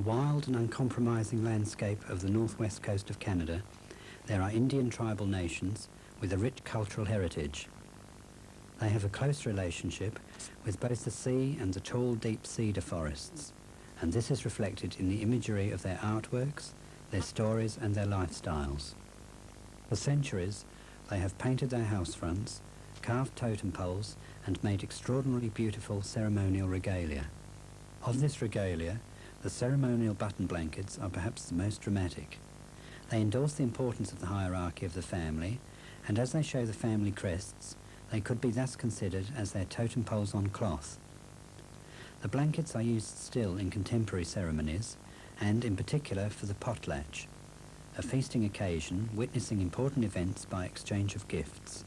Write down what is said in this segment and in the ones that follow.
wild and uncompromising landscape of the northwest coast of Canada, there are Indian tribal nations with a rich cultural heritage. They have a close relationship with both the sea and the tall, deep cedar forests, and this is reflected in the imagery of their artworks, their stories and their lifestyles. For centuries, they have painted their house fronts, carved totem poles and made extraordinarily beautiful ceremonial regalia. Of this regalia, the ceremonial button blankets are perhaps the most dramatic. They endorse the importance of the hierarchy of the family, and as they show the family crests, they could be thus considered as their totem poles on cloth. The blankets are used still in contemporary ceremonies, and in particular for the potlatch, a feasting occasion witnessing important events by exchange of gifts.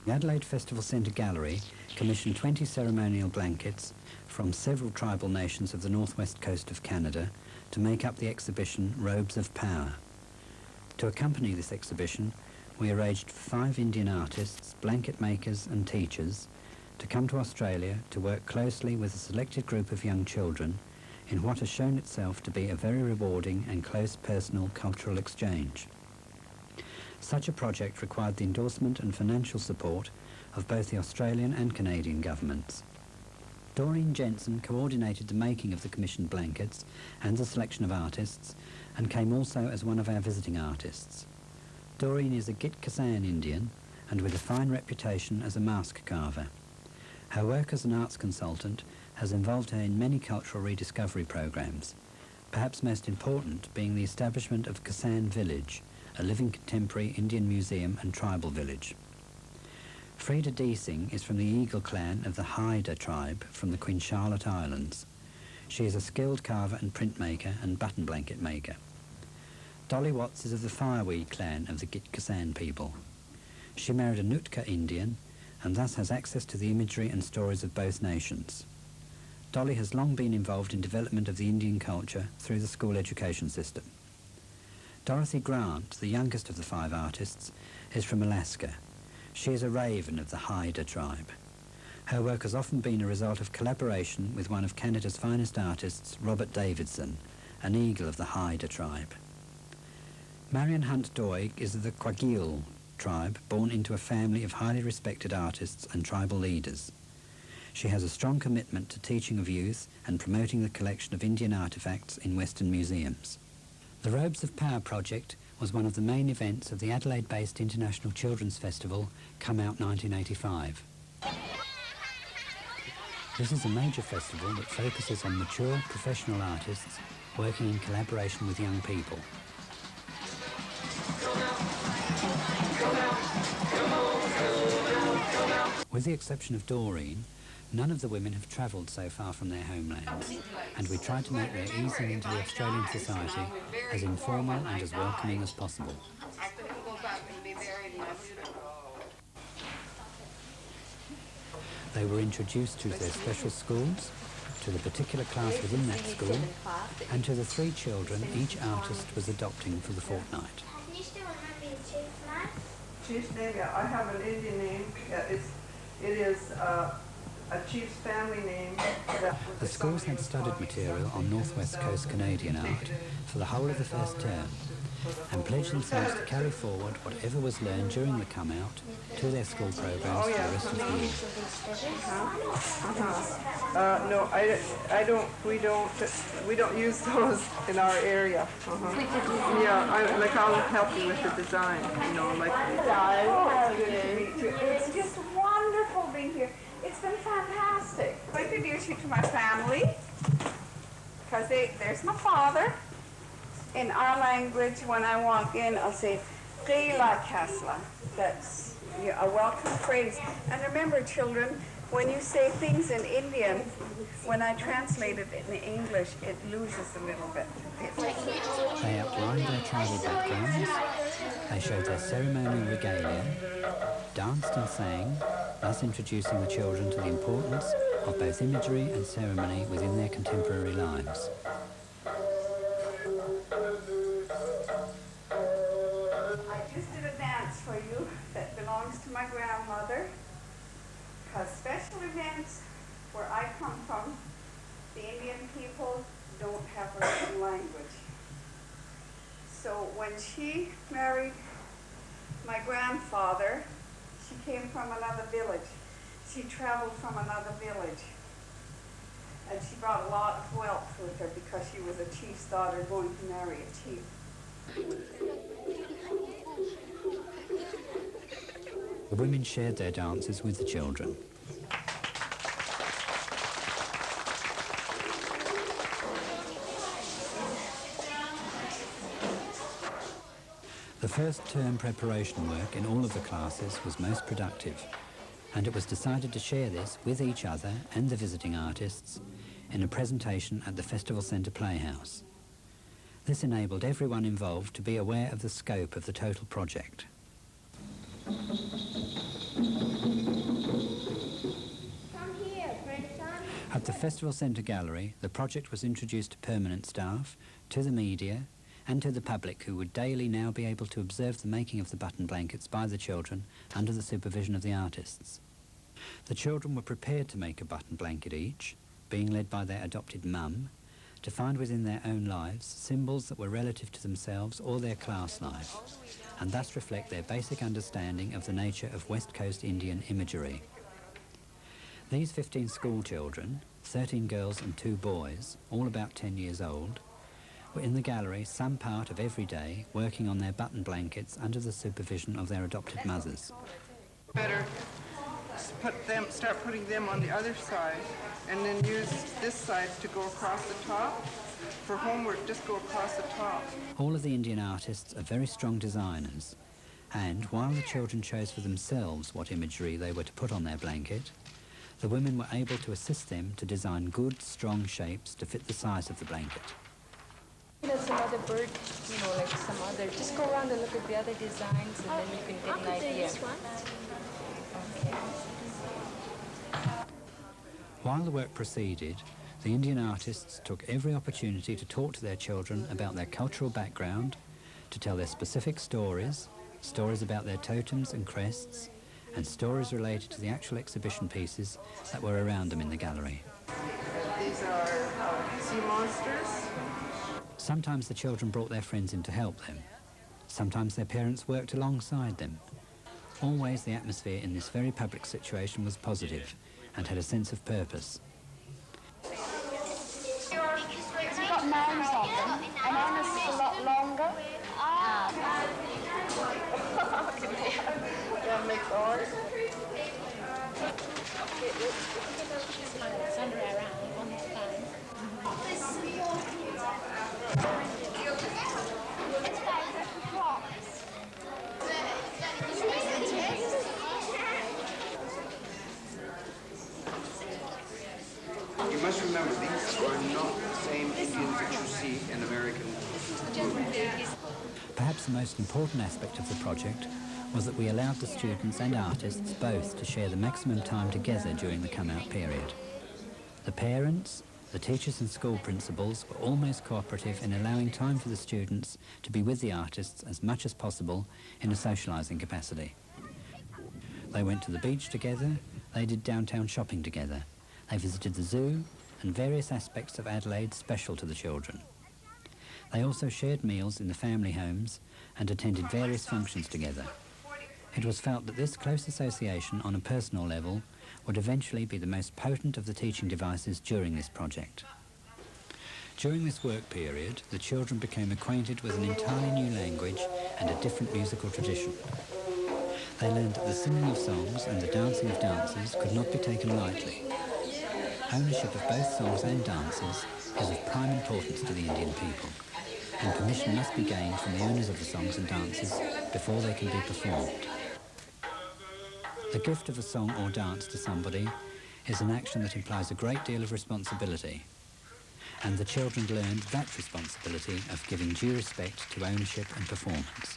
The Adelaide Festival Centre Gallery commissioned 20 ceremonial blankets from several tribal nations of the northwest coast of Canada to make up the exhibition Robes of Power. To accompany this exhibition, we arranged for 5 Indian artists, blanket makers and teachers to come to Australia to work closely with a selected group of young children in what has shown itself to be a very rewarding and close personal cultural exchange. Such a project required the endorsement and financial support of both the Australian and Canadian governments. Doreen Jensen coordinated the making of the commissioned blankets and the selection of artists, and came also as one of our visiting artists. Doreen is a Gitxsan Indian and with a fine reputation as a mask carver. Her work as an arts consultant has involved her in many cultural rediscovery programs, perhaps most important being the establishment of Kisan Village, a living contemporary Indian museum and tribal village. Frida Deasing is from the Eagle clan of the Haida tribe from the Queen Charlotte Islands. She is a skilled carver and printmaker and button blanket maker. Dolly Watts is of the Fireweed clan of the Gitxsan people. She married a Nootka Indian and thus has access to the imagery and stories of both nations. Dolly has long been involved in development of the Indian culture through the school education system. Dorothy Grant, the youngest of the 5 artists, is from Alaska. She is a raven of the Haida tribe. Her work has often been a result of collaboration with one of Canada's finest artists, Robert Davidson, an eagle of the Haida tribe. Marion Hunt-Doig is of the Kwagil tribe, born into a family of highly respected artists and tribal leaders. She has a strong commitment to teaching of youth and promoting the collection of Indian artefacts in Western museums. The Robes of Power project was one of the main events of the Adelaide-based International Children's Festival, Come Out 1985. This is a major festival that focuses on mature, professional artists working in collaboration with young people. With the exception of Doreen, none of the women have travelled so far from their homelands, and we tried to make their easing into the Australian society as informal and as welcoming as possible. They were introduced to their special schools, to the particular class within that school, and to the 3 children each artist was adopting for the fortnight. Chief's name, yeah, I have an Indian name. It is a chief's family name. The schools had studied material on Northwest Coast Canadian art for the whole of the first term, and pledged themselves to carry forward whatever was learned during the come out to their school programs for the rest of the year. No, I don't. We don't use those in our area. Yeah, I'll help you with the design. You know, like. Oh, good to meet you. It's just wonderful being here. It's been fantastic. I introduce you to my family because there's my father. In our language, when I walk in, I'll say, Qila Kasla. That's a welcome phrase. And remember, children, when you say things in Indian, when I translate it in English, it loses a little bit. They outlined their tribal backgrounds, they showed their ceremonial regalia, danced and sang, thus introducing the children to the importance of both imagery and ceremony within their contemporary lives. For you that belongs to my grandmother, because special events where I come from, the Indian people don't have her own language. So when she married my grandfather, she came from another village. She traveled from another village. And she brought a lot of wealth with her because she was a chief's daughter going to marry a chief. The women shared their dances with the children. The first term preparation work in all of the classes was most productive, and it was decided to share this with each other and the visiting artists in a presentation at the Festival Centre Playhouse. This enabled everyone involved to be aware of the scope of the total project. Come here, grandson. At the Festival Centre Gallery, the project was introduced to permanent staff, to the media, and to the public, who would daily now be able to observe the making of the button blankets by the children under the supervision of the artists. The children were prepared to make a button blanket each, being led by their adopted mum, to find within their own lives symbols that were relative to themselves or their class life, and thus reflect their basic understanding of the nature of West Coast Indian imagery. These 15 school children, 13 girls and 2 boys, all about 10 years old, were in the gallery some part of every day working on their button blankets under the supervision of their adopted mothers. Better start putting them on the other side and then use this side to go across the top. For homework, just go across the top. All of the Indian artists are very strong designers, and while the children chose for themselves what imagery they were to put on their blanket, the women were able to assist them to design good, strong shapes to fit the size of the blanket. Some other bird, like some other. Just go around and look at the other designs, and then you can get an idea. This one. Okay. While the work proceeded, the Indian artists took every opportunity to talk to their children about their cultural background, to tell their specific stories, stories about their totems and crests, and stories related to the actual exhibition pieces that were around them in the gallery. These are sea monsters. Sometimes the children brought their friends in to help them. Sometimes their parents worked alongside them. Always the atmosphere in this very public situation was positive and had a sense of purpose. It's got names on them, and ours is a lot longer. That makes art. It's under our arm, one at a time. You must remember, these are not the same Indians that you see in American movies. Perhaps the most important aspect of the project was that we allowed the students and artists both to share the maximum time together during the come-out period. The parents, the teachers and school principals were almost cooperative in allowing time for the students to be with the artists as much as possible in a socialising capacity. They went to the beach together, they did downtown shopping together, they visited the zoo and various aspects of Adelaide special to the children. They also shared meals in the family homes and attended various functions together. It was felt that this close association on a personal level would eventually be the most potent of the teaching devices during this project. During this work period, the children became acquainted with an entirely new language and a different musical tradition. They learned that the singing of songs and the dancing of dances could not be taken lightly. Ownership of both songs and dances is of prime importance to the Indian people, and permission must be gained from the owners of the songs and dances before they can be performed. The gift of a song or dance to somebody is an action that implies a great deal of responsibility, and the children learned that responsibility of giving due respect to ownership and performance.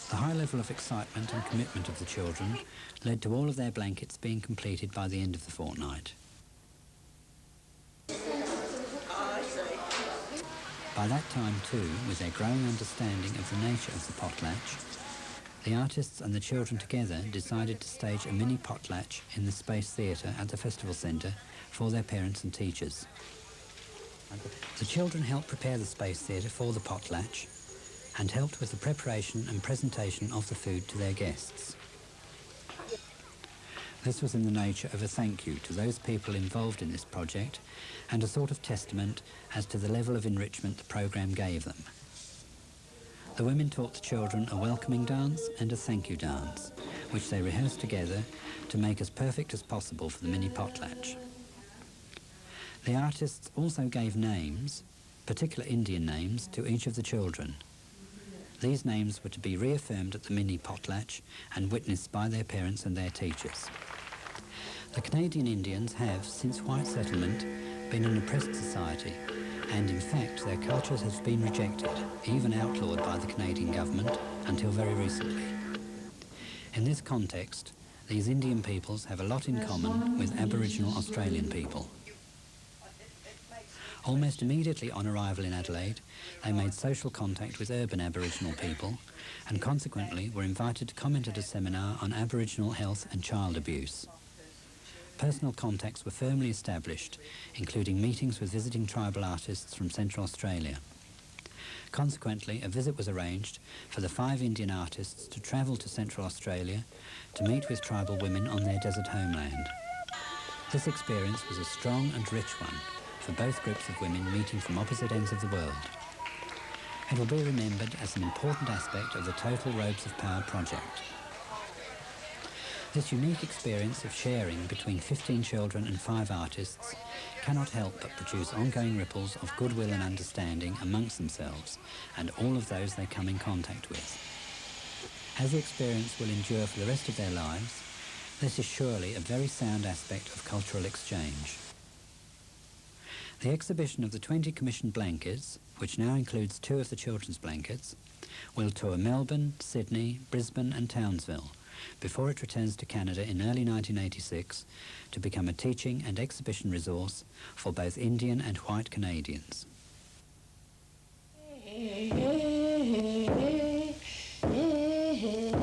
The high level of excitement and commitment of the children led to all of their blankets being completed by the end of the fortnight. By that time too, with their growing understanding of the nature of the potlatch, the artists and the children together decided to stage a mini potlatch in the Space Theatre at the Festival Centre for their parents and teachers. The children helped prepare the Space Theatre for the potlatch and helped with the preparation and presentation of the food to their guests. This was in the nature of a thank you to those people involved in this project and a sort of testament as to the level of enrichment the programme gave them. The women taught the children a welcoming dance and a thank you dance, which they rehearsed together to make as perfect as possible for the mini potlatch. The artists also gave names, particular Indian names, to each of the children. These names were to be reaffirmed at the mini potlatch and witnessed by their parents and their teachers. The Canadian Indians have, since white settlement, been an oppressed society, and in fact their culture has been rejected, even outlawed by the Canadian government until very recently. In this context, these Indian peoples have a lot in common with Aboriginal Australian people. Almost immediately on arrival in Adelaide, they made social contact with urban Aboriginal people and consequently were invited to comment at a seminar on Aboriginal health and child abuse. Personal contacts were firmly established, including meetings with visiting tribal artists from Central Australia. Consequently, a visit was arranged for the 5 Indian artists to travel to Central Australia to meet with tribal women on their desert homeland. This experience was a strong and rich one for both groups of women meeting from opposite ends of the world. It will be remembered as an important aspect of the Total Robes of Power project. This unique experience of sharing between 15 children and 5 artists cannot help but produce ongoing ripples of goodwill and understanding amongst themselves and all of those they come in contact with. As the experience will endure for the rest of their lives, this is surely a very sound aspect of cultural exchange. The exhibition of the 20 commissioned blankets, which now includes 2 of the children's blankets, will tour Melbourne, Sydney, Brisbane and Townsville, before it returns to Canada in early 1986 to become a teaching and exhibition resource for both Indian and white Canadians. Hey, hey, hey, hey, hey.